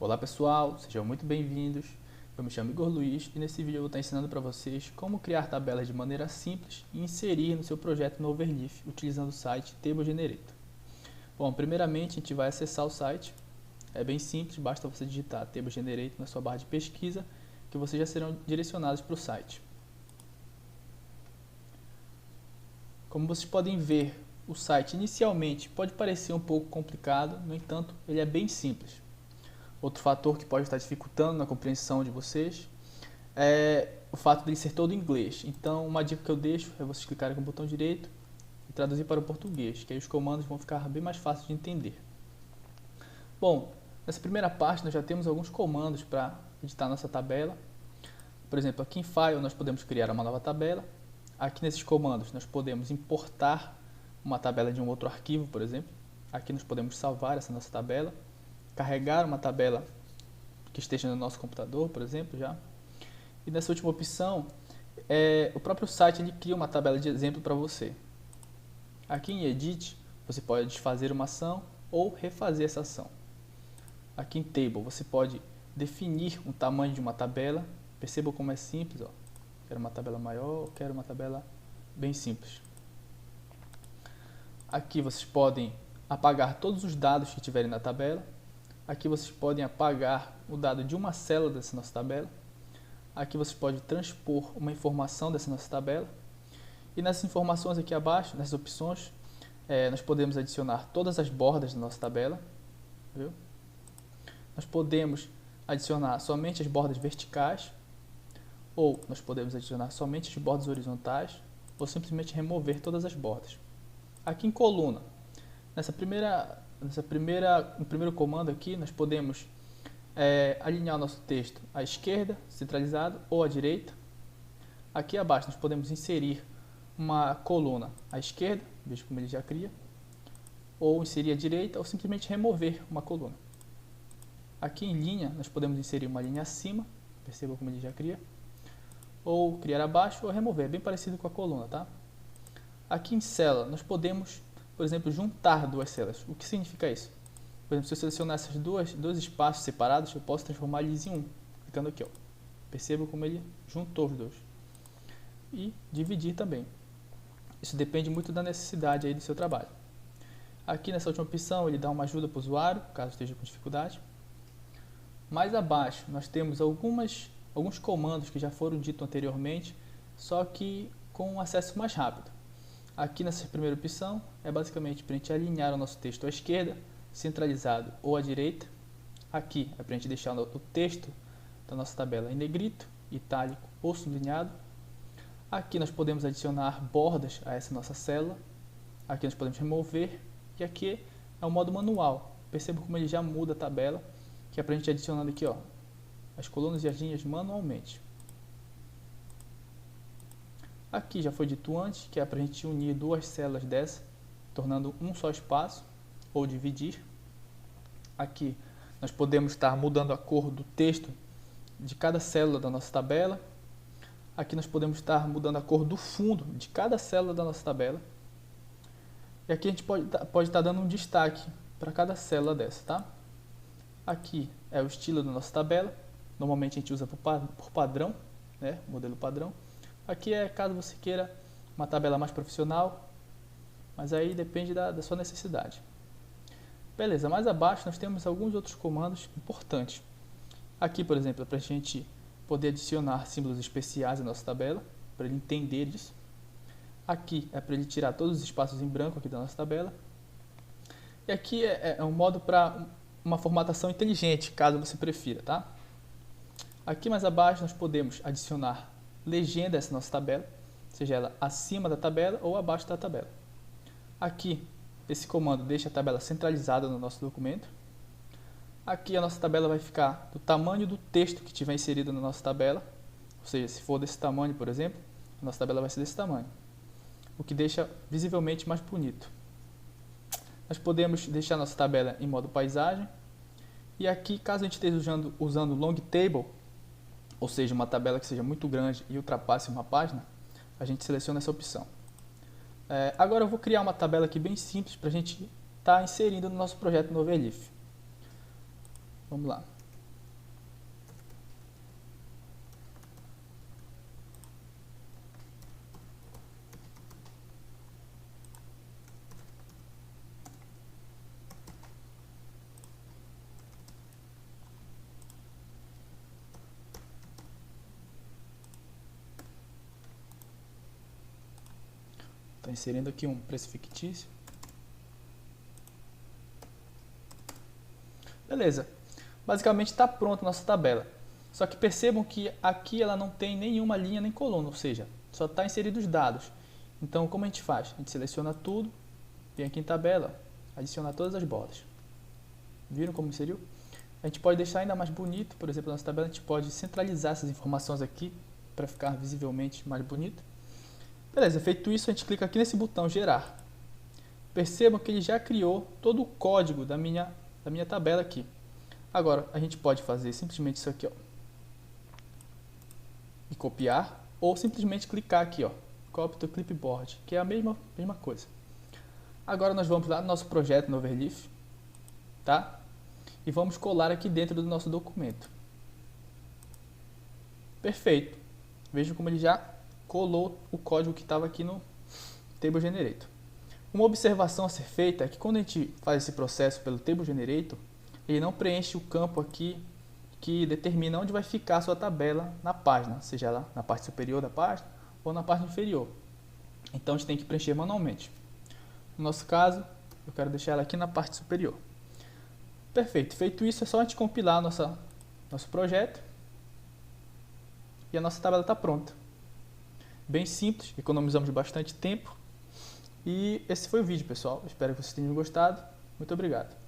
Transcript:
Olá pessoal, sejam muito bem-vindos. Eu me chamo Igor Luiz e nesse vídeo eu vou estar ensinando para vocês como criar tabelas de maneira simples e inserir no seu projeto no Overleaf utilizando o site Table Generator. Bom, primeiramente a gente vai acessar o site. É bem simples, basta você digitar Table Generator na sua barra de pesquisa que vocês já serão direcionados para o site. Como vocês podem ver, o site inicialmente pode parecer um pouco complicado, no entanto, ele é bem simples. Outro fator que pode estar dificultando na compreensão de vocês é o fato de ele ser todo em inglês. Então, uma dica que eu deixo é vocês clicarem com o botão direito e traduzir para o português, que aí os comandos vão ficar bem mais fáceis de entender. Bom, nessa primeira parte nós já temos alguns comandos para editar nossa tabela. Por exemplo, aqui em File nós podemos criar uma nova tabela. Aqui nesses comandos nós podemos importar uma tabela de um outro arquivo, por exemplo. Aqui nós podemos salvar essa nossa tabela, carregar uma tabela que esteja no nosso computador, por exemplo, já. E nessa última opção, o próprio site ele cria uma tabela de exemplo para você. Aqui em Edit, você pode desfazer uma ação ou refazer essa ação. Aqui em Table, você pode definir um tamanho de uma tabela. Percebam como é simples, ó. Quero uma tabela maior, quero uma tabela bem simples. Aqui vocês podem apagar todos os dados que tiverem na tabela. Aqui vocês podem apagar o dado de uma célula dessa nossa tabela. Aqui você pode transpor uma informação dessa nossa tabela. E nessas informações aqui abaixo, nessas opções, nós podemos adicionar todas as bordas da nossa tabela. Viu? Nós podemos adicionar somente as bordas verticais, ou nós podemos adicionar somente as bordas horizontais, ou simplesmente remover todas as bordas. Aqui em coluna, no primeiro comando aqui, nós podemos alinhar o nosso texto à esquerda, centralizado, ou à direita. Aqui abaixo nós podemos inserir uma coluna à esquerda, veja como ele já cria, ou inserir à direita, ou simplesmente remover uma coluna. Aqui em linha, nós podemos inserir uma linha acima, perceba como ele já cria, ou criar abaixo ou remover, é bem parecido com a coluna, tá? Aqui em célula, nós podemos, por exemplo, juntar duas células. O que significa isso? Por exemplo, se eu selecionar esses dois espaços separados, eu posso transformar eles em um, clicando aqui, ó. Perceba como ele juntou os dois. E dividir também. Isso depende muito da necessidade aí do seu trabalho. Aqui nessa última opção, ele dá uma ajuda para o usuário, caso esteja com dificuldade. Mais abaixo, nós temos alguns comandos que já foram ditos anteriormente, só que com um acesso mais rápido. Aqui nessa primeira opção, é basicamente para a gente alinhar o nosso texto à esquerda, centralizado ou à direita. Aqui é para a gente deixar o texto da nossa tabela em negrito, itálico ou sublinhado. Aqui nós podemos adicionar bordas a essa nossa célula. Aqui nós podemos remover. E aqui é o modo manual. Perceba como ele já muda a tabela, que é para a gente adicionando aqui, ó, as colunas e as linhas manualmente. Aqui já foi dito antes, que é para a gente unir duas células dessa, tornando um só espaço, ou dividir. Aqui nós podemos estar mudando a cor do texto de cada célula da nossa tabela. Aqui nós podemos estar mudando a cor do fundo de cada célula da nossa tabela. E aqui a gente pode estar dando um destaque para cada célula dessa, tá? Aqui é o estilo da nossa tabela. Normalmente a gente usa por padrão, né? Modelo padrão. Aqui é caso você queira uma tabela mais profissional, mas aí depende da sua necessidade. Beleza, mais abaixo nós temos alguns outros comandos importantes. Aqui, por exemplo, é para a gente poder adicionar símbolos especiais à nossa tabela, para ele entender isso. Aqui é para ele tirar todos os espaços em branco aqui da nossa tabela. E aqui é um modo para uma formatação inteligente, caso você prefira, tá? Aqui mais abaixo nós podemos adicionar legenda a essa nossa tabela, seja ela acima da tabela ou abaixo da tabela. Aqui, esse comando deixa a tabela centralizada no nosso documento. Aqui a nossa tabela vai ficar do tamanho do texto que tiver inserido na nossa tabela, ou seja, se for desse tamanho, por exemplo, a nossa tabela vai ser desse tamanho, o que deixa visivelmente mais bonito. Nós podemos deixar a nossa tabela em modo paisagem, e aqui, caso a gente esteja usando long table, ou seja, uma tabela que seja muito grande e ultrapasse uma página, a gente seleciona essa opção. Agora eu vou criar uma tabela aqui bem simples para a gente estar inserindo no nosso projeto no Overleaf. Vamos lá. Estou inserindo aqui um preço fictício. Beleza. Basicamente está pronta a nossa tabela. Só que percebam que aqui ela não tem nenhuma linha nem coluna, ou seja, só está inserido os dados. Então, como a gente faz? A gente seleciona tudo, vem aqui em tabela, adiciona todas as bordas. Viram como inseriu? A gente pode deixar ainda mais bonito, por exemplo, a nossa tabela, a gente pode centralizar essas informações aqui para ficar visivelmente mais bonito. Beleza, feito isso, a gente clica aqui nesse botão gerar. Percebam que ele já criou todo o código da minha tabela aqui. Agora, a gente pode fazer simplesmente isso aqui, ó, e copiar, ou simplesmente clicar aqui, ó, copy to clipboard, que é a mesma coisa. Agora nós vamos lá no nosso projeto no Overleaf, tá? E vamos colar aqui dentro do nosso documento. Perfeito. Vejam como ele já colou o código que estava aqui no Table Generator. Uma observação a ser feita é que quando a gente faz esse processo pelo Table Generator, ele não preenche o campo aqui que determina onde vai ficar a sua tabela na página, seja lá na parte superior da página ou na parte inferior. Então a gente tem que preencher manualmente. No nosso caso, eu quero deixar ela aqui na parte superior. Perfeito. Feito isso, é só a gente compilar nosso projeto e a nossa tabela está pronta. Bem simples, economizamos bastante tempo. E esse foi o vídeo, pessoal. Espero que vocês tenham gostado. Muito obrigado.